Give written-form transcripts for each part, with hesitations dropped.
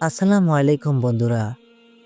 আসসালামু আলাইকুম বন্ধুরা।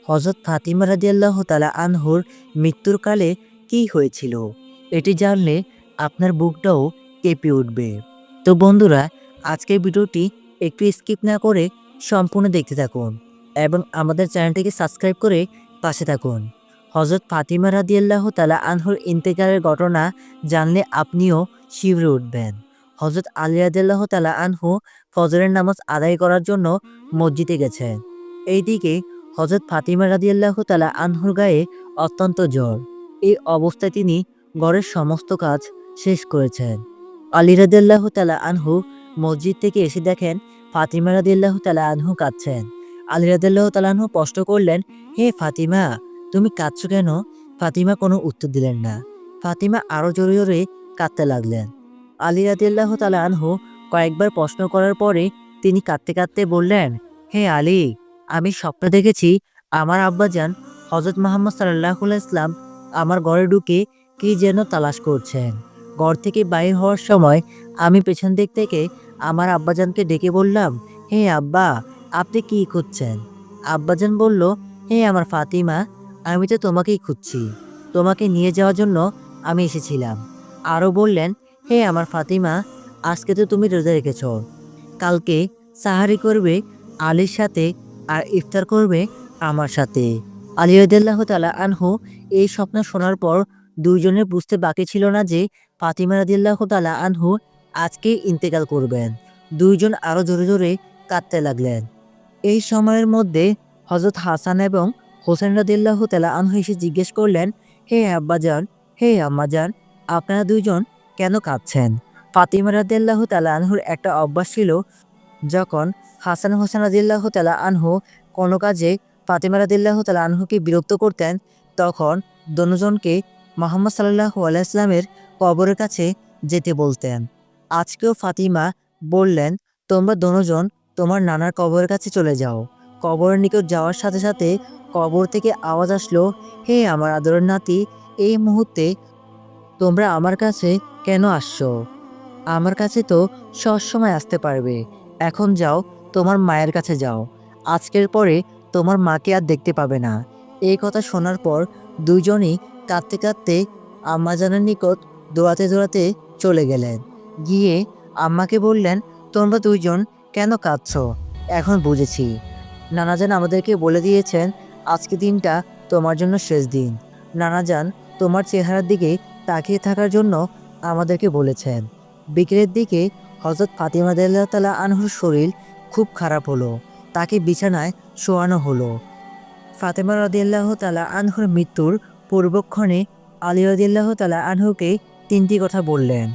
হযরত ফাতিমা রাদিয়াল্লাহু তাআলা আনহুর মৃত্যুর কালে কি হয়েছিল? এটি জানলে আপনার বুকটাও কেঁপে উঠবে। তো বন্ধুরা, আজকের ভিডিওটি একটু স্কিপ না করে সম্পূর্ণ দেখতে থাকুন এবং আমাদের চ্যানেলটিকে সাবস্ক্রাইব করে পাশে থাকুন। হযরত ফাতিমা রাদিয়াল্লাহু তাআলা আনহুর ইন্তেকালের ঘটনা জানলে আপনিও শিউরে উঠবেন। হযরত আলী রাদিয়াল্লাহু তাআলা আনহু ফজরের নামাজ আদায় করার জন্য মসজিদে গেছেন। এইদিকে হযরত ফাতিমা রাদিয়াল্লাহু তাআলা আনহুর গায়ে অত্যন্ত জ্বর। এই অবস্থায় তিনি ঘরের সমস্ত কাজ শেষ করেছেন। আলী রাদিয়াল্লাহু তাআলা আনহু মসজিদ থেকে এসে দেখেন ফাতিমা রাদিয়াল্লাহু তাআলা আনহু কাঁদছেন। আলী রাদিয়াল্লাহু তাআলা আনহু প্রশ্ন করলেন, "হে ফাতিমা, তুমি কাঁদছো কেন?" ফাতিমা কোনো উত্তর দিলেন না। ফাতিমা আরো জোরে জোরে কাঁদতে লাগলেন। আলী রাদিয়াল্লাহু তাআলা আনহু কয়েকবার প্রশ্ন করার পরে তিনি কাঁদতে কাঁদতে বললেন, "হে আলী, আমি স্বপ্নে দেখেছি আমার আব্বাজান হযরত মুহাম্মদ সাল্লাল্লাহু আলাইহি ইসলাম আমার ঘরে ঢুকে কি যেন তালাশ করছেন। ঘর থেকে বাইর হওয়ার সময় আমি পেছন দিক থেকে আমার আব্বাজানকে ডেকে বললাম, 'হে আব্বা, আপনি কি খুঁজছেন?' আব্বাজান বলল, 'হে আমার ফাতিমা, আমি তো তোমাকেই খুঁজছি। তোমাকে নিয়ে যাওয়ার জন্য আমি এসেছিলাম।' আরও বললেন, 'হে আমার ফাতিমা, আজকে তো তুমি রোজা রেখেছ। কালকে সাহারি করবে আলীর সাথে আর ইফতার করবে আমার সাথে।' আলী রাদিয়াল্লাহু তাআলা আনহু এই স্বপ্ন শোনার পর দুইজনের বুঝতে বাকি ছিল না যে ফাতিমা রাদিয়াল্লাহু তাআলা আনহু আজকেই ইন্তেকাল করবেন। দুইজন আরো জোরে জোরে কাঁদতে লাগলেন। এই সময়ের মধ্যে হযরত হাসান এবং হোসেন রাদিয়াল্লাহু তাআলা আনহু এসে জিজ্ঞেস করলেন, "হে আব্বাজান, হে আম্মাজান, আপনারা দুইজন কেন কাঁদছেন?" ফাতিমা রাদিয়াল্লাহু তাআলা আনহুর একটা অভ্যাস ছিল, যখন হাসান হোসেন রাদিয়াল্লাহু তাআলা আনহু কোনো কাজে ফাতিমা রাদিয়াল্লাহু তাআলা আনহুকে বিরক্ত করতেন, তখন দোনোজনকে মুহাম্মদ সাল্লাল্লাহু আলাইহি ওয়াসাল্লামের কবরের কাছে যেতে বলতেন। আজকেও ফাতিমা বললেন, "তোমরা দোনোজন তোমার নানার কবরের কাছে চলে যাও।" কবরের নিকট যাওয়ার সাথে সাথে কবর থেকে আওয়াজ আসলো, "হে আমার আদরের নাতি, এই মুহূর্তে তোমরা আমার কাছে কেন আসছো? আমার কাছে তো সবসময় আসতে পারবে। এখন যাও, তোমার মায়ের কাছে যাও। আজকের পরে তোমার মাকে আর দেখতে পাবে না।" এই কথা শোনার পর দুইজনই কাঁদতে কাঁদতে আম্মাজানের নিকট দৌড়াতে দৌড়াতে চলে গেলেন। গিয়ে আম্মাকে বললেন, "তোমরা দুইজন কেন কাঁদছো? এখন বুঝেছি। নানাজান আমাদেরকে বলে দিয়েছেন আজকে দিনটা তোমার জন্য শেষ দিন। নানাজান তোমার চেহারার দিকে তাকিয়ে থাকার জন্য আমাদেরকে বলেছেন।" বিকেলের দিকে হযরত ফাতিমা রাদিয়াল্লাহু তাআলা আনহুর শরীর খুব খারাপ হলো। তাকে বিছানায় শোয়ানো হলো। ফাতেমা রাদিয়াল্লাহু তাআলা আনহুর মৃত্যুর পূর্বক্ষণে আলী রাদিয়াল্লাহু তাআলা আনহুকে তিনটি কথা বললেন।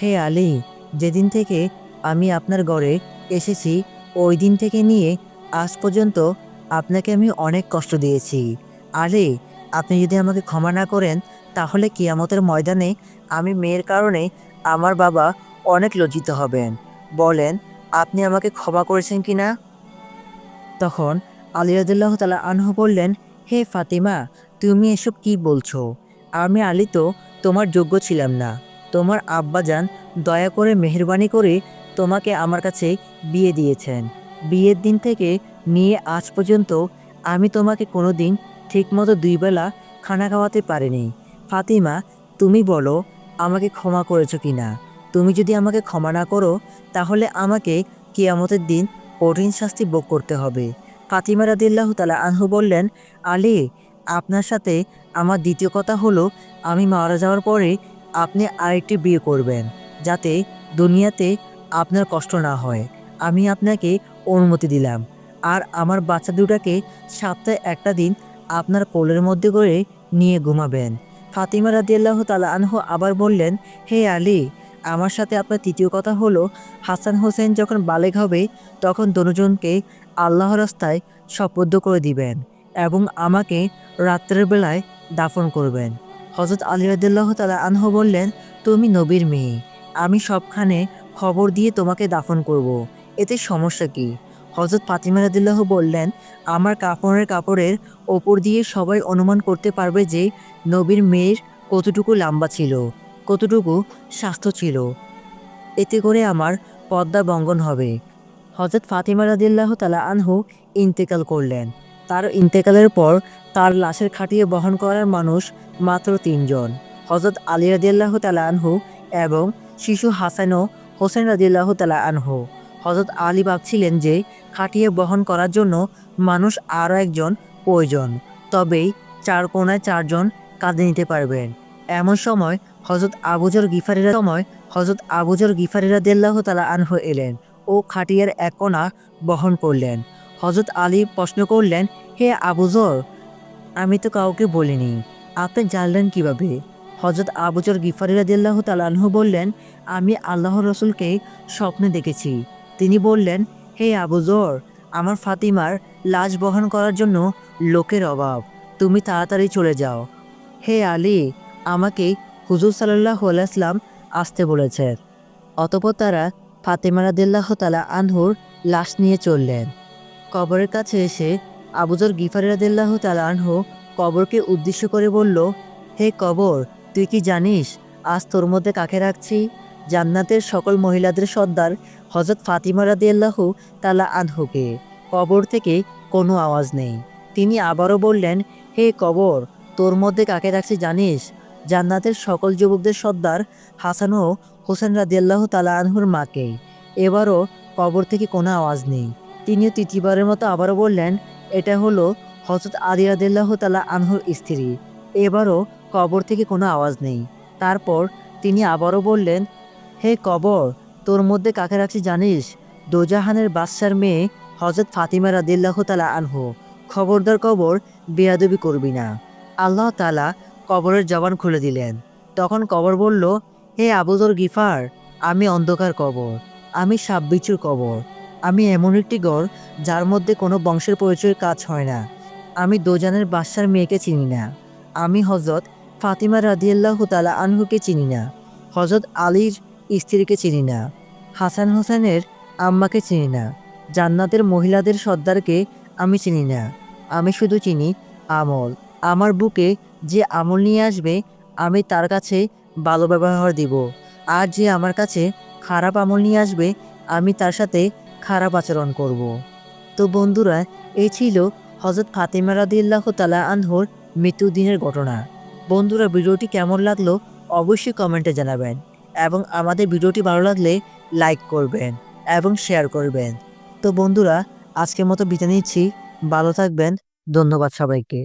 "হে আলী, যেদিন থেকে আমি আপনার ঘরে এসেছি ওই দিন থেকে নিয়ে আজ পর্যন্ত আপনাকে আমি অনেক কষ্ট দিয়েছি। আলী, আপনি যদি আমাকে ক্ষমা না করেন তাহলে কিয়ামতের ময়দানে আমি মেয়ের কারণে আমার বাবা অনেক লজ্জিত হবেন। বলেন, আপনি আমাকে ক্ষমা করেছেন কিনা?" তখন আলী রাদিয়াল্লাহু তাআলা আনহু বললেন, "হে ফাতিমা, তুমি এসব কি বলছো? আমি আলী তো তোমার যোগ্য ছিলাম না। তোমার আব্বাজান দয়া করে মেহেরবানি করে তোমাকে আমার কাছে বিয়ে দিয়েছেন। বিয়ের দিন থেকে নিয়ে আজ পর্যন্ত আমি তোমাকে কোনোদিন ঠিকমতো দুই বেলা খানা খাওয়াতে পারিনি। ফাতিমা, তুমি বলো আমাকে ক্ষমা করেছো কিনা? তুমি যদি আমাকে ক্ষমা না করো তাহলে আমাকে কিয়ামতের দিন কঠিন শাস্তি ভোগ করতে হবে।" ফাতিমা রাদিয়াল্লাহু তাআলা আনহু বললেন, "আলী, আপনার সাথে আমার দ্বিতীয় কথা হলো আমি মারা যাওয়ার পরে আপনি আরেকটি বিয়ে করবেন, যাতে দুনিয়াতে আপনার কষ্ট না হয়। আমি আপনাকে অনুমতি দিলাম। আর আমার বাচ্চা দুটাকে সপ্তাহে একটা দিন আপনার কোলের মধ্যে করে নিয়ে ঘুমাবেন।" ফাতিমা রাদিয়াল্লাহু তাআলা আনহু আবার বললেন, "হে আলী, আমার সাথে আপনার তৃতীয় কথা হলো হাসান হোসেন যখন বালেগ হবে তখন দুজনকে আল্লাহর রাস্তায় সোপর্দ করে দিবেন এবং আমাকে রাত্রের বেলায় দাফন করবেন।" হযরত আলী রাদিয়াল্লাহু তাআলা আনহু বললেন, "তুমি নবীর মেয়ে, আমি সবখানে খবর দিয়ে তোমাকে দাফন করব। এতে সমস্যা কি?" হযরত ফাতিমা রাদিয়াল্লাহু বললেন, "আমার কাফনের কাপড়ের ওপর দিয়ে সবাই অনুমান করতে পারবে যে নবীর মেয়ের কতটুকু লম্বা ছিল, কতটুকু স্বাস্থ্য ছিল। এতে করে আমার পর্দা ভঙ্গন হবে।" হযরত ফাতিমা রাদিয়াল্লাহু তাআলা আনহু ইন্তেকাল করলেন। তার ইন্তেকালের পর তার লাশের খাটিয়ে বহন করার মানুষ মাত্র ৩ জন, হযরত আলী রাদিয়াল্লাহু তাআলা আনহু এবং শিশু হাসান ও হোসেন রাদিয়াল্লাহু তাআলা আনহু। হযরত আলী ভাবছিলেন যে খাটিয়ে বহন করার জন্য মানুষ আরও একজন প্রয়োজন, তবেই ৪ কোণায় ৪ জন কাঁধে নিতে পারবেন। এমন সময় হযরত আবু যর গিফারি রাদিয়াল্লাহু তাআলা আনহু এলেন ও খাটিয়ার এক কোণা বহন করলেন। হযরত আলী প্রশ্ন করলেন, হে আবু যর, আমি তো কাউকে বলিনি, আপনি জানলেন কিভাবে? হযরত আবু যর গিফারি রাদিয়াল্লাহু তাআলা আনহু বললেন, আমি আল্লাহর রাসূলকে স্বপ্নে দেখেছি। তিনি বললেন, হে আবু যর, আমার ফাতিমার লাশ বহন করার জন্য লোকের অভাব, তুমি তাড়াতাড়ি চলে যাও। হে আলী, আমাকে হুজুর সাল্লাল্লাহু আলাইহি ওয়াসাল্লাম আসতে বলেছেন। অতঃপর তারা ফাতিমা রাদিয়াল্লাহু তাআলা আনহুর লাশ নিয়ে চললেন। কবরের কাছে এসে আবু যর গিফারি রাদিয়াল্লাহু তাআলা আনহু কবরকে উদ্দেশ্য করে বলল, হে কবর, তুই কি জানিস আজ তোর মধ্যে কাকে রাখছি? জান্নাতের সকল মহিলাদের সর্দার হযরত ফাতিমা রাদিয়াল্লাহু তাআলা আনহুকে। কবর থেকে কোনো আওয়াজ নেই। তিনি আবারও বললেন, হে কবর, তোর মধ্যে কাকে রাখছি জানিস? জান্নাতের সকল যুবকদের সর্দার হাসান ও হোসেন রাদিয়াল্লাহু তাআলা আনহুর মাকে। এবারও কবর থেকে কোনো আওয়াজ নেই। তিনিও তৃতীয়বারের মতো আবারও বললেন, এটা হলো হযরত আলী রাদিয়াল্লাহু তাআলা আনহুর স্ত্রী। এবারও কবর থেকে কোনো আওয়াজ নেই। তারপর তিনি আবারও বললেন, হে কবর, তোর মধ্যে কাকে রাখছি জানিস? দোজাহানের বাদশার মেয়ে হযরত ফাতিমা রাদিয়াল্লাহু তাআলা আনহু। খবরদার কবর, বেয়াদবি করবি না। আল্লাহ তাআলা কবরের জবান খুলে দিলেন। তখন কবর বলল, হে আবু যর গিফার, আমি অন্ধকার কবর, আমি সাপবিচ্ছুর কবর, আমি এমন একটি ঘর যার মধ্যে কোনো বংশের পরিচয়ের কাজ হয় না। আমি দোজানের বাদশার মেয়েকে চিনি না। আমি হযরত ফাতিমা রাদিয়াল্লাহু তাআলা আনহুকে চিনি না। হযরত আলীর স্ত্রীকে চিনি না। হাসান হোসেনের আম্মাকে চিনি না। জান্নাতের মহিলাদের সর্দারকে আমি চিনি না। আমি শুধু চিনি আমল। আমার বুকে যে আমল নিয়ে আসবে, আমি তার কাছে ভালো ব্যবহার দিব। আর যে আমার কাছে খারাপ আমল নিয়ে আসবে, আমি তার সাথে খারাপ আচরণ করব। তো বন্ধুরা, এই ছিল হযরত ফাতিমা রাদিয়াল্লাহু তাআলা আনহুর মৃত্যুদিনের ঘটনা। বন্ধুরা, ভিডিওটি কেমন লাগলো অবশ্যই কমেন্টে জানাবেন এবং আমাদের ভিডিওটি ভালো লাগলে লাইক করবেন এবং শেয়ার করবেন। তো বন্ধুরা, আজকের মতো বিদায় নিচ্ছি। ভালো থাকবেন। ধন্যবাদ সবাইকে।